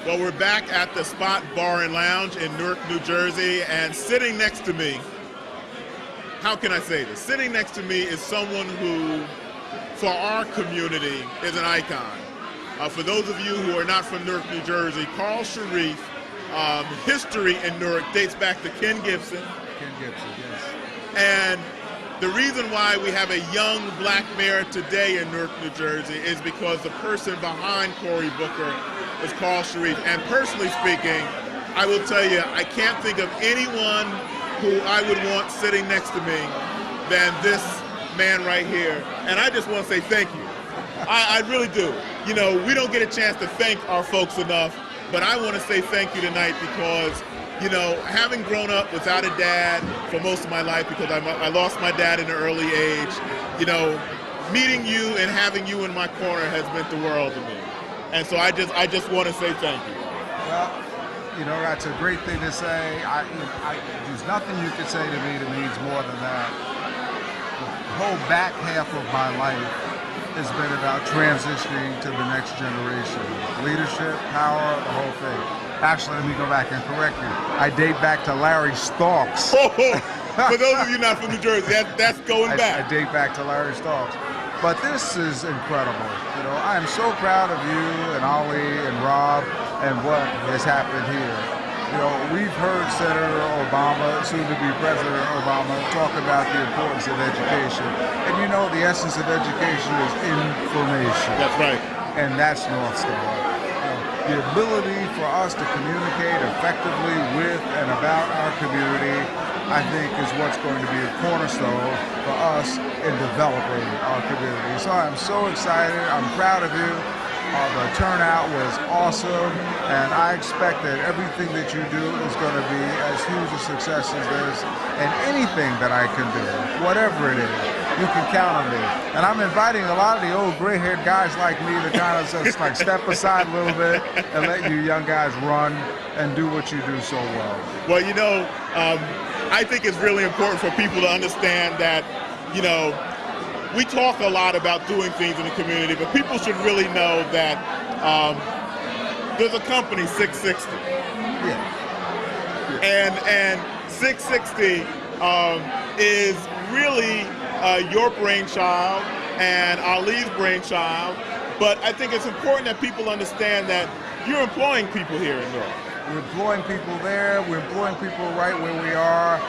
Well, we're back at the Spot Bar and Lounge in Newark, New Jersey, and sitting next to me, how can I say this? Sitting next to me is someone who, for our community, is an icon. For those of you who are not from Newark, New Jersey, Carl Sharif, history in Newark dates back to Ken Gibson. Ken Gibson, yes. And the reason why we have a young black mayor today in Newark, New Jersey is because the person behind Cory Booker is Carl Sharif. And personally speaking, I will tell you, I can't think of anyone who I would want sitting next to me than this man right here. And I just want to say thank you. I really do. You know, we don't get a chance to thank our folks enough, but I want to say thank you tonight because, you know, having grown up without a dad for most of my life because I lost my dad in an early age, you know, meeting you and having you in my corner has meant the world to me. And so I just want to say thank you. Well, you know, that's a great thing to say. There's nothing you can say to me that means more than that. The whole back half of my life has been about transitioning to the next generation. Leadership, power, the whole thing. Actually, let me go back and correct you. I date back to Larry Starks. For those of you not from New Jersey, that's going back. I date back to Larry Starks. But this is incredible. You know, I am so proud of you and Ollie and Rob and what has happened here. You know, we've heard Senator Obama, soon to be President Obama, talk about the importance of education. And you know, the essence of education is information. That's right. And that's North Star. The ability for us to communicate effectively with and about our community, I think, is what's going to be a cornerstone for us in developing our community. So I'm so excited. I'm proud of you. The turnout was awesome, and I expect that everything that you do is going to be as huge a success as this, and anything that I can do, whatever it is, you can count on me. And I'm inviting a lot of the old gray-haired guys like me to kind of just like step aside a little bit and let you young guys run and do what you do so well. Well, you know, I think it's really important for people to understand that, you know, we talk a lot about doing things in the community, but people should really know that there's a company, 660. Yeah. And 660 is really your brainchild and Ali's brainchild, but I think it's important that people understand that you're employing people here in Newark. We're employing people there, we're employing people right where we are.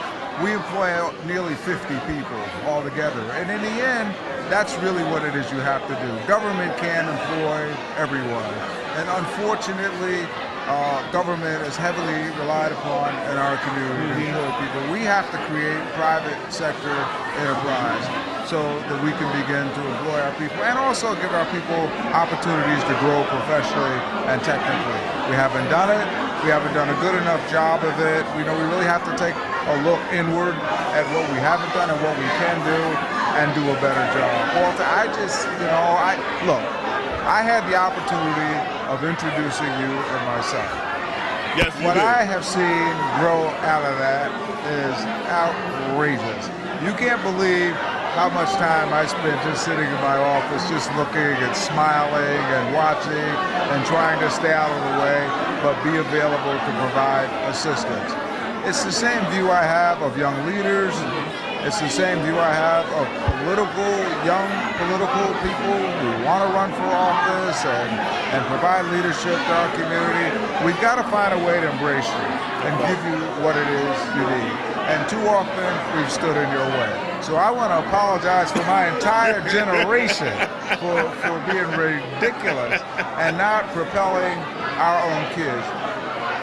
We employ nearly 50 people altogether. And in the end, that's really what it is you have to do. Government can employ everyone. And unfortunately, government is heavily relied upon in our community to employ people. We have to create private sector enterprise so that we can begin to employ our people and also give our people opportunities to grow professionally and technically. We haven't done it. We haven't done a good enough job of it. We know we really have to take a look inward at what we haven't done and what we can do and do a better job. Walter, I had the opportunity of introducing you and myself. Yes, you What did. I have seen grow out of that is outrageous. You can't believe how much time I spent just sitting in my office, just looking and smiling and watching and trying to stay out of the way, but be available to provide assistance. It's the same view I have of young leaders. It's the same view I have of young political people who want to run for office and provide leadership to our community. We've got to find a way to embrace you and give you what it is you need. And too often, we've stood in your way. So I want to apologize for my entire generation for being ridiculous and not propelling our own kids.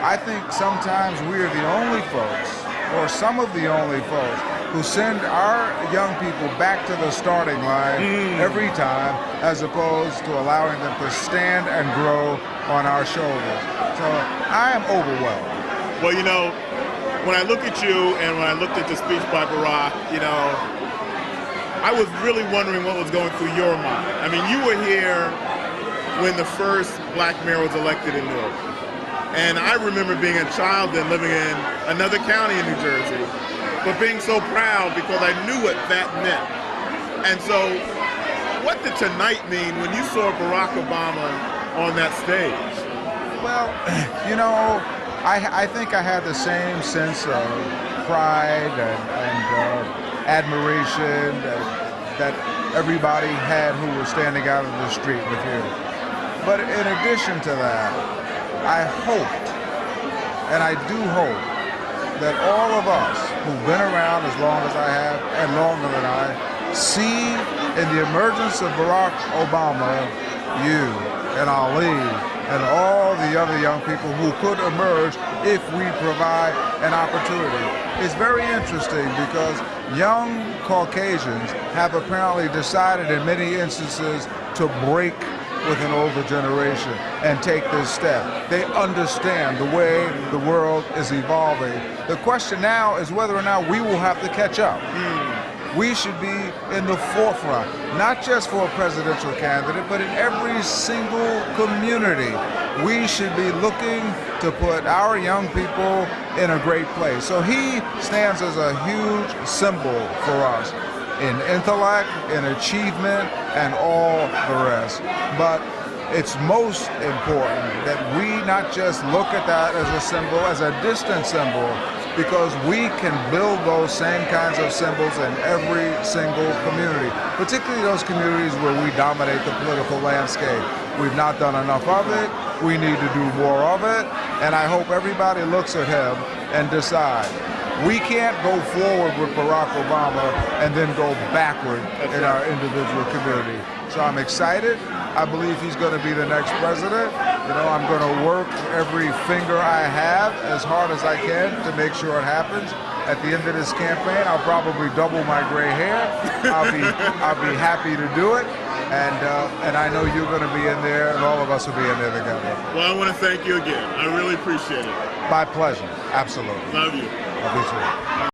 I think sometimes we are the only folks, or some of the only folks, who send our young people back to the starting line every time, as opposed to allowing them to stand and grow on our shoulders. So I am overwhelmed. Well, you know, when I look at you and when I looked at the speech by Barack, you know, I was really wondering what was going through your mind. I mean, you were here when the first black mayor was elected in Newark. And I remember being a child then living in another county in New Jersey, but being so proud because I knew what that meant. And so what did tonight mean when you saw Barack Obama on that stage? Well, you know, I think I had the same sense of pride and admiration that everybody had who was standing out in the street with you. But in addition to that, I hoped, and I do hope, that all of us who've been around as long as I have and longer than I see in the emergence of Barack Obama, you and Ali and all the other young people who could emerge if we provide an opportunity. It's very interesting because young Caucasians have apparently decided in many instances to break with an older generation and take this step. They understand the way the world is evolving. The question now is whether or not we will have to catch up. We should be in the forefront, not just for a presidential candidate, but in every single community. We should be looking to put our young people in a great place. So he stands as a huge symbol for us in intellect, in achievement, and all the rest. But it's most important that we not just look at that as a symbol, as a distant symbol, because we can build those same kinds of symbols in every single community, particularly those communities where we dominate the political landscape. We've not done enough of it. We need to do more of it. And I hope everybody looks at him and decide. We can't go forward with Barack Obama and then go backward in our individual community. So I'm excited. I believe he's going to be the next president. You know, I'm going to work every finger I have as hard as I can to make sure it happens. At the end of this campaign, I'll probably double my gray hair. I'll be happy to do it. And I know you're going to be in there, and all of us will be in there together. Well, I want to thank you again. I really appreciate it. My pleasure. Absolutely. Love you. Love you too.